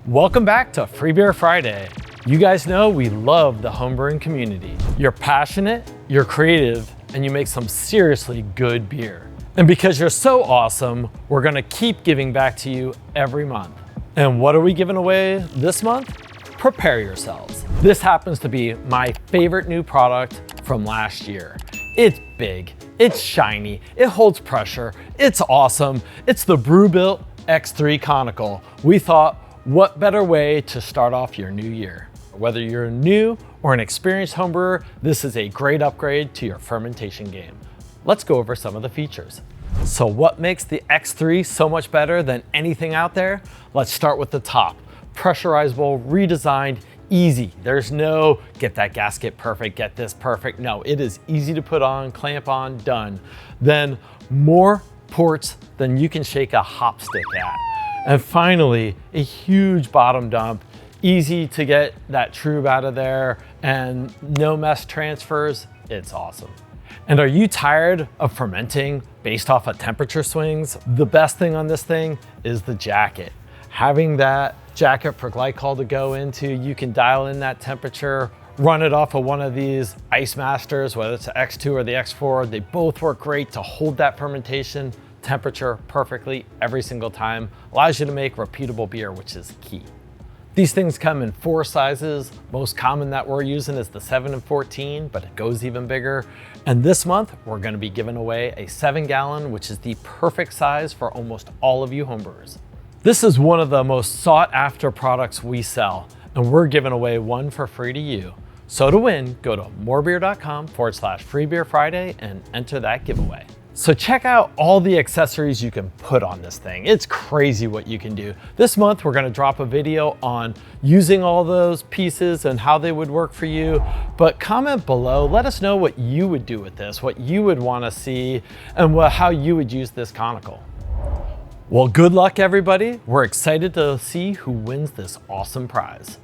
Welcome back to Free Beer Friday. You guys know we love the homebrewing community. You're passionate, you're creative, and you make some seriously good beer. And because you're so awesome, we're gonna keep giving back to you every month. And what are we giving away this month? Prepare yourselves. This happens to be my favorite new product from last year. It's big, it's shiny, it holds pressure, it's awesome. It's the BrewBuilt X3 Conical. We thought, what better way to start off your new year? Whether you're new or an experienced homebrewer, this is a great upgrade to your fermentation game. Let's go over some of the features. So what makes the X3 so much better than anything out there? Let's start with the top. Pressurizable, redesigned, easy. There's no get that gasket perfect, get this perfect. No, it is easy to put on, clamp on, done. Then more ports than you can shake a hop stick at. And finally, a huge bottom dump, easy to get that trube out of there and no mess transfers. It's awesome. And are you tired of fermenting based off of temperature swings? The best thing on this thing is the jacket. Having that jacket for glycol to go into, you can dial in that temperature, run it off of one of these Ice Masters, whether it's the X2 or the X4. They both work great to hold that fermentation temperature perfectly every single time. Allows you to make repeatable beer, which is key. These things come in 4 sizes. Most common that we're using is the 7 and 14, but it goes even bigger. And this month, we're gonna be giving away a 7-gallon, which is the perfect size for almost all of you homebrewers. This is one of the most sought after products we sell, and we're giving away one for free to you. So to win, go to morebeer.com/freebeerfriday and enter that giveaway. So check out all the accessories you can put on this thing. It's crazy what you can do. This month, we're gonna drop a video on using all those pieces and how they would work for you. But comment below, let us know what you would do with this, what you would wanna see, and how you would use this conical. Well, good luck, everybody. We're excited to see who wins this awesome prize.